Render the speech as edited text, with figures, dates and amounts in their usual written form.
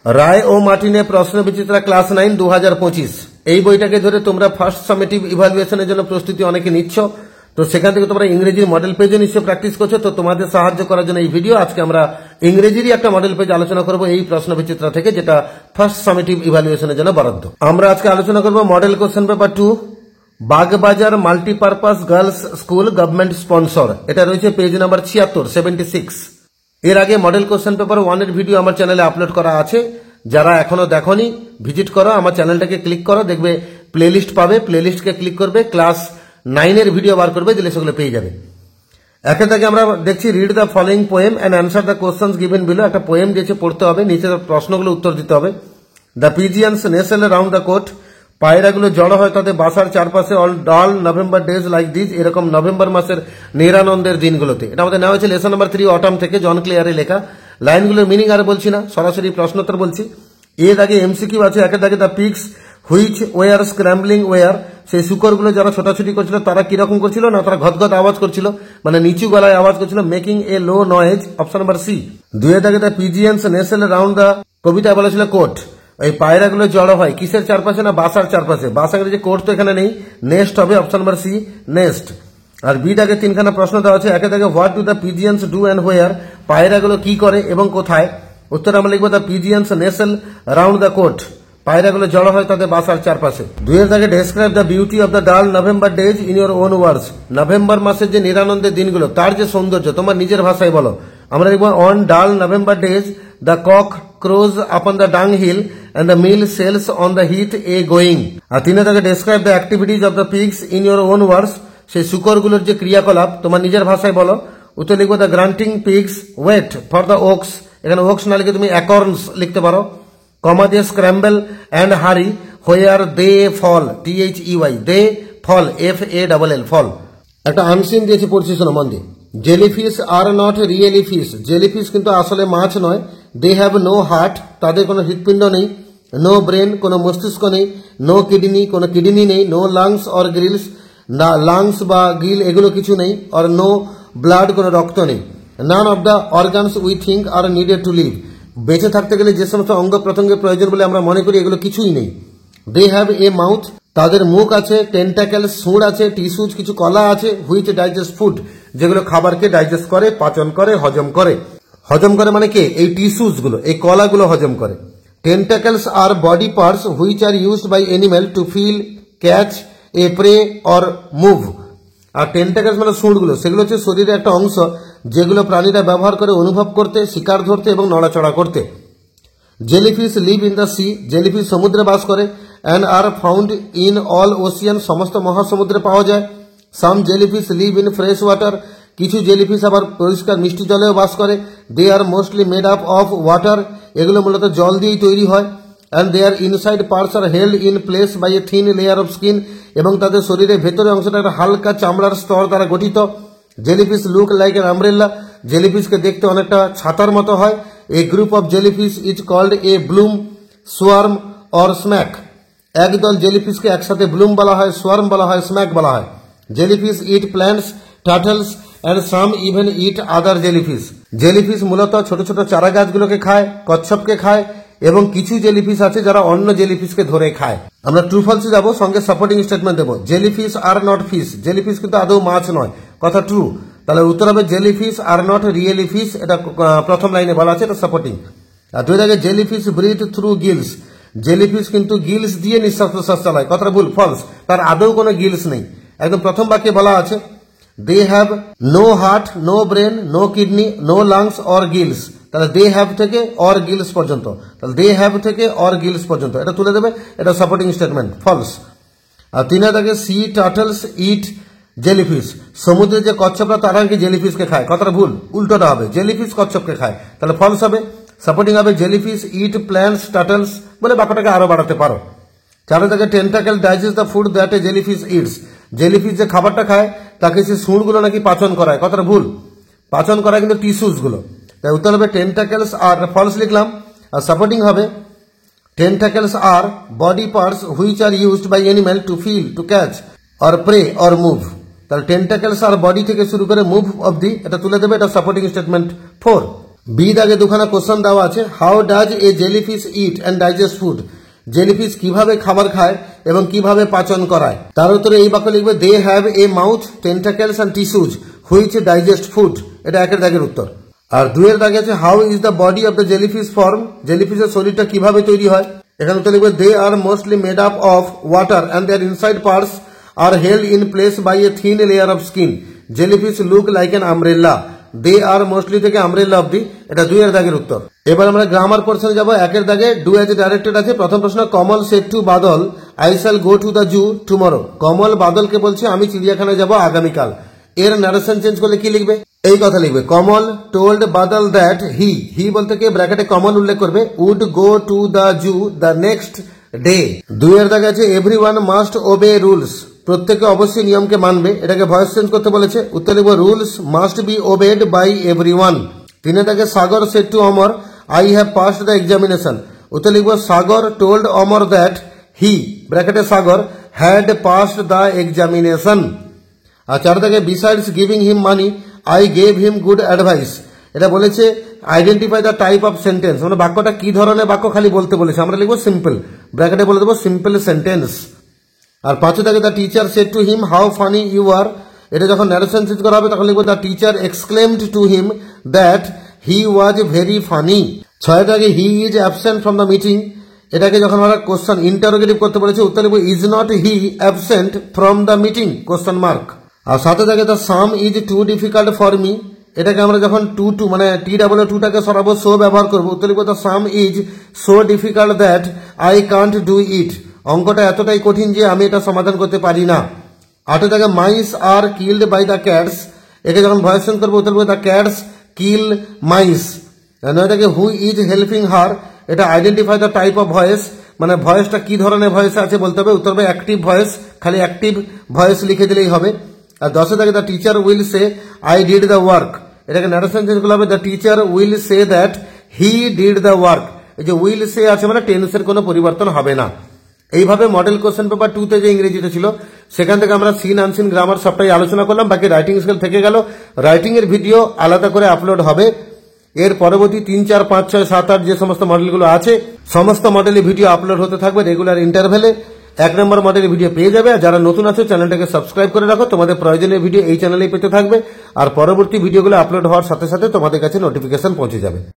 রায় ও মার্টিনের প্রশ্ন বিচিত্রা ক্লাস 9 2025 এই বইটাকে ধরে তোমরা ফার্স্ট সামেটিভ ইভালুয়েশনের জন্য প্রস্তুতি অনেকে নিচ্ছ। তো সেখান থেকে তোমরা ইংরেজির মডেল পেজও নিশ্চয়ই প্র্যাকটিস করছো। তো তোমাদের সাহায্য করার জন্য এই ভিডিও। আজকে আমরা ইংরেজিরই একটা মডেল পেজ আলোচনা করব এই প্রশ্ন বিচিত্রা থেকে, যেটা ফার্স্ট সামেটিভ ইভালুয়েশনের জন্য বরাদ্দ। আমরা আজকে আলোচনা করব model question paper 2 Bagbazar multipurpose girls school government sponsor. এটা রয়েছে পেজ নাম্বার 76। এর আগে মডেল কোশ্চেন পেপার 1 এর ভিডিও আমার চ্যানেলে আপলোড করা আছে। যারা এখনো দেখোনি ভিজিট করো, আমার চ্যানেলটাকে ক্লিক করো, দেখবে প্লেলিস্ট পাবে, প্লেলিস্টকে ক্লিক করবে, ক্লাস 9 এর ভিডিও বার করবে, দিলে সেগুলো পেয়ে যাবে। একে থেকে আমরা দেখছি read the following poem and answer the questions given below. একটা পোয়েম দিয়েছে, পড়তে হবে, নিচে প্রশ্নগুলো উত্তর দিতে হবে। The pigeons nestle round the court, পায়রাগুলো জড়ো হয় তাদের বাসার চারপাশে all dull November days like this, এরকম নভেম্বর মাসের নিরানন্দের দিনগুলোতে। এটা আমাদের নেওয়া হয়েছে লেসন নাম্বার 3 অটাম থেকে, জন ক্লিয়ারে লেখা। লাইনগুলোর মিনিং আর বলছি না, সরাসরি প্রশ্নোত্তর বলছি। এর আগে এমসিকিউ আছে, একের দাগে the pigs which were scrambling were, সেই শুকরগুলো যারা ছোটাছুটি করছিল তারা কিরকম করছিল না, তারা ঘতঘত আওয়াজ করছিল, মানে নিচু গলায় আওয়াজ করছিল, মেকিং এ লো নয়েজ, অপশন নাম্বার সি। দুয়ের দাগে the pigeons nestle round the, কবিতায় বলা ছিল কোর্ট, এই পায়রাগুলো জড়ো হয় কিসের চারপাশে না বাসার চারপাশে। বাসার যে কোর্ট তো এখানে নেই, নেস্ট হবে, অপশন নাম্বার সি নেস্ট। আর বি দাগে তিনখানা প্রশ্ন দেওয়া আছে, একে দাগে what do the pigeons do and where, পায়রাগুলো কি করে এবং কোথায়। উত্তর আমরা লিখবো the pigeons nestle round the court, পায়রাগুলো জড়ো হয় তাদের বাসার চারপাশে। দুইয়ের দাগে describe the beauty of the dull November days in your own words, November মাসের যে নিরানন্দের দিনগুলো তার যে সৌন্দর্য তোমার নিজের ভাষায় বলো। আমরা লিখবো on dull November days the cock crows upon the dung hill and the meal sells on the heat a going. আর তিনে থাকে describe the activities of the pigs in your own words, সেই শুকরগুলোর যে ক্রিয়াকলাপ তোমার নিজের ভাষায় বলো। উত্তর লিখবো the grunting pigs wait for the oaks, এখানে oaks না লিখে তুমি acorns লিখতে পারো। কমা দিয়ে scramble and hurry where they fall, THEY, they fall, FALL, fall। একটা আনসিন দিয়েছে, পড়ছি শোনো মন দিয়ে। Jellyfish are not really fish, jellyfish কিন্তু আসলে মাছ নয়। দে হ্যাভ নো হার্ট, তাদের কোনো হৃৎপিণ্ড নেই। নো ব্রেন, কোনো মস্তিষ্ক নেই। নো কিডনি, কোনো কিডনি নেই। নো লাংস অর গ্রিলস, না লাংস বা গ্রিল এগুলো কিছু নেই। আর নো ব্লাড, কোনো রক্ত নেই। None of the organs we think are needed to live, বেঁচে থাকতে গেলে যে সমস্ত অঙ্গ প্রত্যঙ্গের প্রয়োজন বলে আমরা মনে করি এগুলো কিছুই নেই। দে হ্যাভ এ মাউথ, তাদের মুখ আছে। টেন্টাকেলস, সুঁড় আছে। টিস্যুজ, কিছু কলা আছে। হুইচ ডাইজেস্ট ফুড, যেগুলো খাবারকে ডাইজেস্ট করে, পাচন করে, হজম করে। হজম করে মানে কে, এই টিস্যুজ গুলো, এই কলাগুলো হজম করে। Tentacles are body parts which are used by animal to feel, catch a prey or move. আর টেন্টাকেলস মানে সুঁড়গুলো, সেগুলো হচ্ছে শরীরের একটা অংশ যেগুলো প্রাণীরা ব্যবহার করে অনুভব করতে, শিকার ধরতে এবং নড়াচড়া করতে। Jellyfish live in the sea, jellyfish সমুদ্রে বাস করে। And are found in all ocean, সমস্ত মহাসমুদ্রে পাওয়া যায়। Some jellyfish live in fresh water, কিছু জেলিফিশ আবার পরিষ্কার মিষ্টি জলেও বাস করে। They are mostly made up of water, এগুলো মূলত জল দিয়েই তৈরি হয়। And their inside parts are held in place by a thin layer of skin, এবং তাদের শরীরের ভেতরের অংশটা একটা হালকা চামড়ার স্তর দ্বারা গঠিত। Jellyfish look like an umbrella, জেলিফিশকে দেখতে অনেকটা ছাতার মতো হয়। A group of jellyfish is called a bloom, swarm or smack, একদল জেলিফিশকে একসাথে ব্লুম বলা হয়, সোয়ার্ম বলা হয়, স্ম্যাক বলা হয়। Jellyfish it plants, turtles and some even it other jellyfish, jellyfish মূলত ছোট ছোট চারা গাছগুলোকে খায়, কচ্ছপকে খায়, এবং কিছু জেলিফিশ আছে যারা অন্য জেলিফিশকে ধরে খায়। আমরা ট্রু ফলসে যাবো, সঙ্গে সাপোর্টিং স্টেটমেন্ট দেবো। Jellyfish are not fish, jellyfish কিন্তু আদৌ মাছ নয়, কথা ট্রু। তাহলে উত্তর হবে jellyfish are not really fish, এটা প্রথম লাইনে বলা আছে, এটা সাপোর্টিং। আর দুই দাগে jellyfish breathe through gills, jellyfish কিন্তু গিলস দিয়ে নিঃশ্বাস প্রশ্বাস চালায়, কথাটা ভুল, ফলস, তার আদৌ কোনো গিলস নেই। একদম প্রথম বাক্যে বলা আছে they have no heart, no brain, no kidney, no lungs or gills, তাহলে দে হ্যাভ থেকে অর গিলস পর্যন্ত, তাহলে দে হ্যাভ থেকে অর গিলস পর্যন্ত এটা তুলে দেবে, এটা সাপোর্টিং স্টেটমেন্ট, ফলস। আর তিন দাগে সি টার্টলস ইট জেলিফিশ, সমুদ্রের যে কচ্ছপরা তারা কি জেলিফিশকে খায়, কথাটা ভুল, উল্টোটা হবে, জেলিফিশ কচ্ছপকে খায়, তাহলে ফলস হবে। সাপোর্টিং হবে জেলিফিশ ইট প্ল্যান্টস টার্টলস, বলে বাক্যটাকে আরো বাড়াতে পারো। চার দাগে tentacle digest the food that a jellyfish eats, jellyfish যে খাবারটা খায় তাকে সে সুঁড়গুলো নাকি পাচন করায়, কথাটা ভুল, পাচন করায় কিন্তু টিস্যুস গুলো। তাই উত্তর হবে টেন্টাকেলস আর, ফলস লিখলাম। আর সাপোর্টিং হবে tentacles are body parts which are used by animal to feel, to catch or prey or move, তাহলে টেন্টাকেলস আর বডি থেকে শুরু করে মুভ অবধি এটা তুলে দেবে, এটা সাপোর্টিং স্টেটমেন্ট 4। বি দাগে দুখানা কোশ্চেন দেওয়া আছে, how does a jellyfish it and digest food. Jellyfish কিভাবে খাবার খায় এবং কিভাবে পাচন করায়। তার উত্তরে এই বাক্য লিখবে, they have a mouth, tentacles and tissues which digest food. এটা একের দাগের উত্তর। আর দুয়ের দাগে আছে, how is the body of the jellyfish form. জেলিফিশের শরীরটা কিভাবে তৈরি হয়। এখানে উত্তর লিখবে, they are mostly made up of water and their inside parts are held in place by a thin layer of skin. Jellyfish look like an umbrella. They are mostly থেকে umbrella অব্দি, এটা দুইয়ের দাগের উত্তর। এবার আমরা গ্রামার পোর্শনে যাবো। একের দাগে ডু অ্যাজ ডাইরেক্টেড আছে। প্রথম প্রশ্ন, Kamal said to Badal, I shall go to the zoo tomorrow. Kamal বাদলকে বলছে আমি চিড়িয়াখানায় যাব আগামীকাল। এর ন্যারেশন চেঞ্জ করলে কি লিখবে, এই কথা লিখবে, কমল টোল্ড বাদল দ্যাট হি বলতে কি ব্র্যাকেটে কমল উল্লেখ করবে, would go to the zoo the next day. দুইয়ের দাগে আছে, এভরিওয়ান মাস্ট ওবে রুলস। প্রত্যেকে অবশ্যই নিয়মকে মানবে। এটাকে ভয়েস চেঞ্জ করতে বলেছে। উত্তর লিখব, rules must be obeyed by everyone. তিনের দাগে, Sagar said to Amar, I have passed the examination. উত্তর লিখব, Sagar told Amar that he ব্র্যাকেটে Sagar had passed the examination. আর চার দাগে, besides giving him money I gave him good advice. এটা বলেছে identify the type of sentence, মানে বাক্যটা কি ধরনের বাক্য খালি বলতে বলেছে। আমরা লিখবো সিম্পল, ব্র্যাকেটে বলে দেবো সিম্পল সেন্টেন্স। আর পাঁচে দাগে, the teacher said to him how funny you are. এটা যখন ন্যারেশন চেঞ্জ করা হবে তখন লিখবো, the teacher exclaimed to him that he was very funny. ছয় দাগে, he is absent from the meeting. এটাকে যখন আমরা কোশ্চেন ইন্টারোগেটিভ করতে বলেছে, উত্তর লিখবো, is not he absent from the meeting question mark. আর সাথে থাকে, the sum is too difficult for me. এটাকে আমরা যখন টু মানে TW2টাকে সরাবো, সো ব্যবহার করবো। উত্তর লিখবো, the sum is so difficult that I can't do it. অঙ্কটা এতটাই কঠিন যে আমি এটা সমাধান করতে পারি না। আটে থাকে, mice are killed by the cats. একে যখন ভয়েস চেঞ্জ করবো, উত্তর লিখবো, দ্য ক্যাটস কিল মাইস। নয় থাকে, হু ইজ হেল্পিং হার। এটা identify the type of voice, মানে ভয়েসটা কি ধরনের ভয়েস আছে বলতে হবে। উত্তর হবে অ্যাক্টিভ ভয়েস, খালি অ্যাক্টিভ ভয়েস লিখে দিলেই হবে। আর দশে থাকে, the teacher will say I did the work. এটাকে ন্যারেশন চেঞ্জ করলে হবে, the teacher will say that he did the work. এই যে উইল সে আছে মানে টেন্সের কোনো পরিবর্তন হবে না। এইভাবে মডেল কোশ্চেন পেপার 2তে যে ইংরেজিটা ছিল সেখান থেকে আমরা সিন আনসিন গ্রামার সবটাই আলোচনা করলাম। বাকি রাইটিং স্কেল থেকে গেল। রাইটিং এর ভিডিও আলাদা করে আপলোড হবে। এর পরবর্তী 3, 4, 5, 6, 7, 8 যে সমস্ত মডেলগুলো আছে সমস্ত মডেলের ভিডিও আপলোড হতে থাকবে রেগুলার ইন্টারভেলে। 1 নম্বর মডেলের ভিডিও পেয়ে যাবে। আর যারা নতুন আছে চ্যানেলটাকে সাবস্ক্রাইব করে রাখো, তোমাদের প্রয়োজনীয় ভিডিও এই চ্যানেলেই পেতে থাকবে। আর পরবর্তী ভিডিওগুলো আপলোড হওয়ার সাথে সাথে তোমাদের কাছে নোটিফিকেশন পৌঁছে যাবে।